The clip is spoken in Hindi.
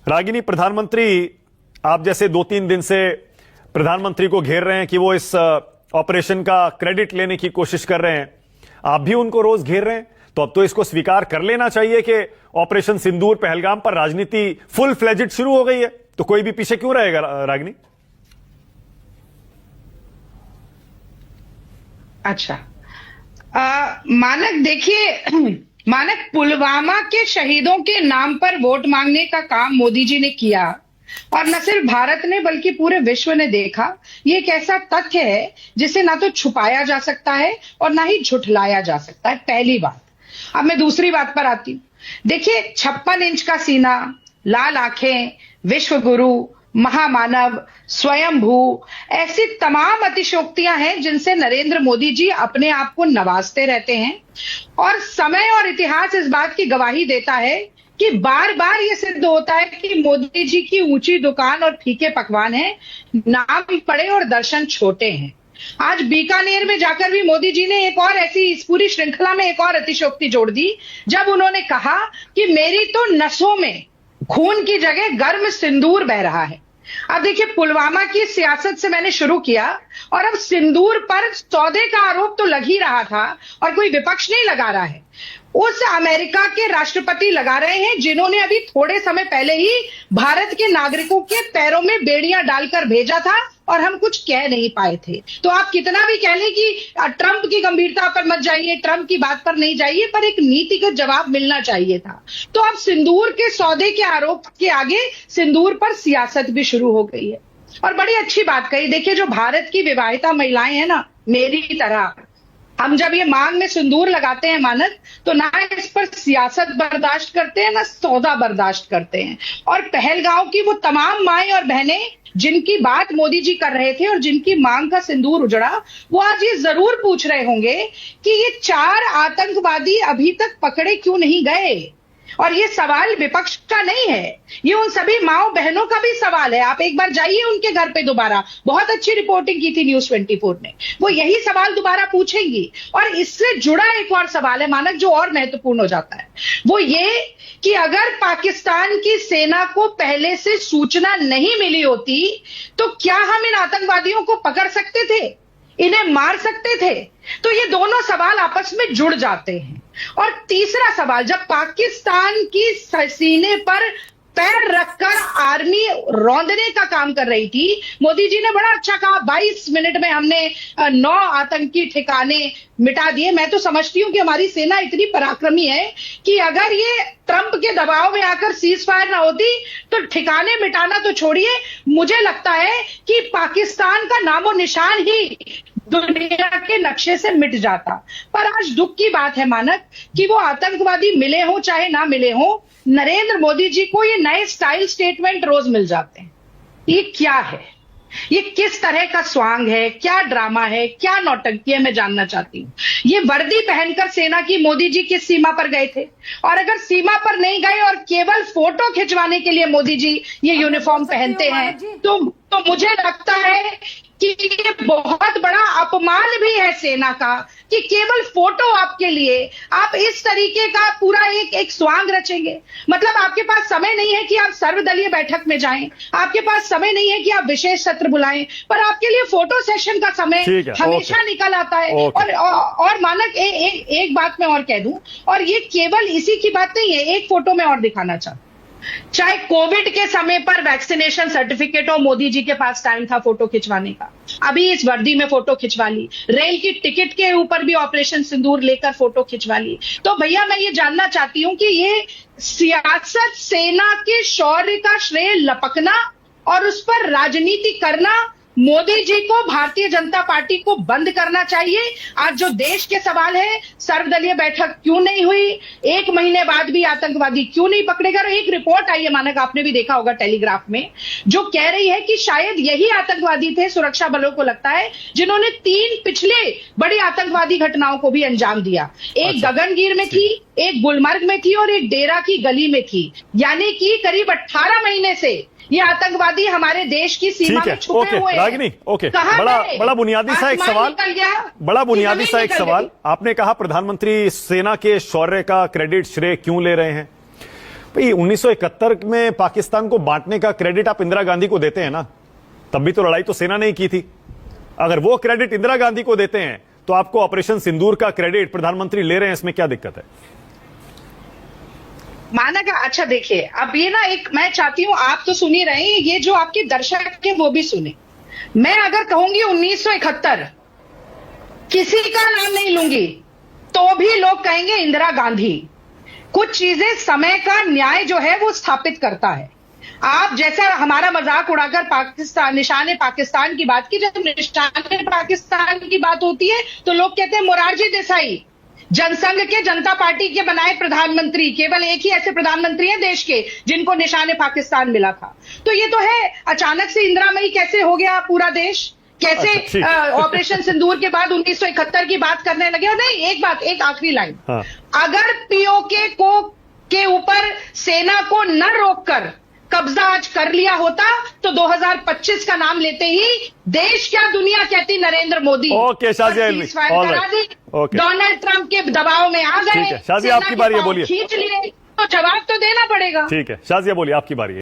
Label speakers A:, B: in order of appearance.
A: रागिनी, प्रधानमंत्री आप जैसे 2-3 दिन से प्रधानमंत्री को घेर रहे हैं कि वो इस ऑपरेशन का क्रेडिट लेने की कोशिश कर रहे हैं, आप भी उनको रोज घेर रहे हैं, तो अब तो इसको स्वीकार कर लेना चाहिए कि ऑपरेशन सिंदूर पहलगाम पर राजनीति फुल फ्लेजेड शुरू हो गई है। तो कोई भी पीछे क्यों रहेगा रागिनी?
B: अच्छा, मानक देखिए, मानक पुलवामा के शहीदों के नाम पर वोट मांगने का काम मोदी जी ने किया और न सिर्फ भारत ने बल्कि पूरे विश्व ने देखा। ये एक ऐसा तथ्य है जिसे ना तो छुपाया जा सकता है और ना ही झुठलाया जा सकता है, पहली बात। अब मैं दूसरी बात पर आती हूँ। देखिए, 56 इंच का सीना, लाल आंखें, विश्व गुरु, महामानव, स्वयंभू, ऐसी तमाम अतिशयोक्तियां हैं जिनसे नरेंद्र मोदी जी अपने आप को नवाजते रहते हैं। और समय और इतिहास इस बात की गवाही देता है कि बार बार ये सिद्ध होता है कि मोदी जी की ऊंची दुकान और फीके पकवान है, नाम बड़े और दर्शन छोटे हैं। आज बीकानेर में जाकर भी मोदी जी ने एक और ऐसी इस पूरी श्रृंखला में एक और अतिशयोक्ति जोड़ दी, जब उन्होंने कहा कि मेरी तो नसों में खून की जगह गर्म सिंदूर बह रहा है। अब देखिए, पुलवामा की सियासत से मैंने शुरू किया और अब सिंदूर पर सौदे का आरोप तो लग ही रहा था और कोई विपक्ष नहीं लगा रहा है, उस अमेरिका के राष्ट्रपति लगा रहे हैं जिन्होंने अभी थोड़े समय पहले ही भारत के नागरिकों के पैरों में बेड़ियां डालकर भेजा था और हम कुछ कह नहीं पाए थे। तो आप कितना भी कह लें कि ट्रंप की गंभीरता पर मत जाइए, ट्रंप की बात पर नहीं जाइए, पर एक नीतिगत जवाब मिलना चाहिए था। तो अब सिंदूर के सौदे के आरोप के आगे सिंदूर पर सियासत भी शुरू हो गई है। और बड़ी अच्छी बात कही। देखिए, जो भारत की विवाहिता महिलाएं हैं ना, मेरी तरह, हम जब ये मांग में सिंदूर लगाते हैं मानक, तो ना इस पर सियासत बर्दाश्त करते हैं ना सौदा बर्दाश्त करते हैं। और पहलगांव की वो तमाम माएं और बहनें जिनकी बात मोदी जी कर रहे थे और जिनकी मांग का सिंदूर उजड़ा, वो आज ये जरूर पूछ रहे होंगे कि ये 4 आतंकवादी अभी तक पकड़े क्यों नहीं गए। और ये सवाल विपक्ष का नहीं है, ये उन सभी माओ बहनों का भी सवाल है। आप एक बार जाइए उनके घर पे दोबारा, बहुत अच्छी रिपोर्टिंग की थी न्यूज़ 24 ने, वो यही सवाल दोबारा पूछेंगी। और इससे जुड़ा एक और सवाल है मानक, जो और महत्वपूर्ण हो जाता है, वो ये कि अगर पाकिस्तान की सेना को पहले से सूचना नहीं मिली होती तो क्या हम इन आतंकवादियों को पकड़ सकते थे, इन्हें मार सकते थे? तो ये दोनों सवाल आपस में जुड़ जाते हैं। और तीसरा सवाल, जब पाकिस्तान की सीने पर पैर रखकर आर्मी रौंदने का काम कर रही थी, मोदी जी ने बड़ा अच्छा कहा, 22 मिनट में हमने 9 आतंकी ठिकाने मिटा दिए। मैं तो समझती हूं कि हमारी सेना इतनी पराक्रमी है कि अगर ये ट्रंप के दबाव में आकर सीज फायर ना होती तो ठिकाने मिटाना तो छोड़िए, मुझे लगता है कि पाकिस्तान का नामो निशान ही दुनिया के नक्शे से मिट जाता। पर आज दुख की बात है मानक कि वो आतंकवादी मिले हो चाहे ना मिले हो, नरेंद्र मोदी जी को ये नए स्टाइल स्टेटमेंट रोज मिल जाते हैं। ये क्या है? ये किस तरह का स्वांग है? क्या ड्रामा है? क्या नौटंकी है? मैं जानना चाहती हूँ। ये वर्दी पहनकर सेना की मोदी जी किस सीमा पर गए थे? और अगर सीमा पर नहीं गए और केवल फोटो खिंचवाने के लिए मोदी जी ये यूनिफॉर्म पहनते हैं, तो मुझे लगता है कि ये बहुत बड़ा अपमान भी है सेना का कि केवल फोटो आपके लिए आप इस तरीके का पूरा एक स्वांग रचेंगे। मतलब आपके पास समय नहीं है कि आप सर्वदलीय बैठक में जाएं, आपके पास समय नहीं है कि आप विशेष सत्र बुलाएं, पर आपके लिए फोटो सेशन का समय हमेशा निकल आता है। और मानक एक बात मैं और कह दूं, और ये केवल इसी की बात नहीं है, एक फोटो में और दिखाना चाहता हूं। चाहे कोविड के समय पर वैक्सीनेशन सर्टिफिकेट हो, मोदी जी के पास टाइम था फोटो खिंचवाने का, अभी इस वर्दी में फोटो खिंचवा ली, रेल की टिकट के ऊपर भी ऑपरेशन सिंदूर लेकर फोटो खिंचवा ली। तो भैया मैं ये जानना चाहती हूं कि ये सियासत, सेना के शौर्य का श्रेय लपकना और उस पर राजनीति करना, मोदी जी को, भारतीय जनता पार्टी को बंद करना चाहिए। आज जो देश के सवाल है, सर्वदलीय बैठक क्यों नहीं हुई, 1 महीने बाद भी आतंकवादी क्यों नहीं पकड़े गए? एक रिपोर्ट आई है मानक, आपने भी देखा होगा टेलीग्राफ में, जो कह रही है कि शायद यही आतंकवादी थे, सुरक्षा बलों को लगता है, जिन्होंने 3 पिछले बड़ी आतंकवादी घटनाओं को भी अंजाम दिया। एक गगनगीर में थी, एक गुलमर्ग में थी और एक डेरा की गली में थी। यानी कि करीब 18 महीने से ये आतंकवादी हमारे देश की सीमा में छुपे हुए हैं।
A: रागिनी, बड़ा बुनियादी सा एक सवाल, बड़ा बुनियादी सा एक सवाल। आपने कहा प्रधानमंत्री सेना के शौर्य का क्रेडिट, श्रेय क्यों ले रहे हैं? भाई 1971 में पाकिस्तान को बांटने का क्रेडिट आप इंदिरा गांधी को देते हैं ना, तब भी तो लड़ाई तो सेना ने ही की थी। अगर वो क्रेडिट इंदिरा गांधी को देते हैं तो आपको ऑपरेशन सिंदूर का क्रेडिट प्रधानमंत्री ले रहे हैं, इसमें क्या दिक्कत है?
B: माना का अच्छा देखिए, अब ये ना एक मैं चाहती हूं आप तो सुन ही रहे हैं, ये जो आपके दर्शक है वो भी सुने। मैं अगर कहूंगी 1971 किसी का नाम नहीं लूंगी तो भी लोग कहेंगे इंदिरा गांधी। कुछ चीजें समय का न्याय जो है वो स्थापित करता है। आप जैसा हमारा मजाक उड़ाकर पाकिस्तान निशाने पाकिस्तान की बात की, जब निशाने पाकिस्तान की बात होती है तो लोग कहते हैं मोरारजी देसाई जनसंघ के जनता पार्टी के बनाए प्रधानमंत्री, केवल एक ही ऐसे प्रधानमंत्री हैं देश के जिनको निशाने पाकिस्तान मिला था। तो ये तो है, अचानक से इंदिरामयी कैसे हो गया पूरा देश, कैसे ऑपरेशन सिंदूर के बाद 1971 की बात करने लगे। और नहीं, एक बात, एक आखिरी लाइन, अगर पीओके के ऊपर सेना को न रोककर कब्जा आज कर लिया होता तो 2025 का नाम लेते ही देश क्या दुनिया कहती Narendra Modi.
A: Okay Shazia,
B: Donald Trump के दबाव में आ गए,
A: शाजिया आपकी बारी है, बोलिए।
B: खींच लिए तो जवाब तो देना पड़ेगा।
A: ठीक है शाजिया बोलिए, आपकी बारी है।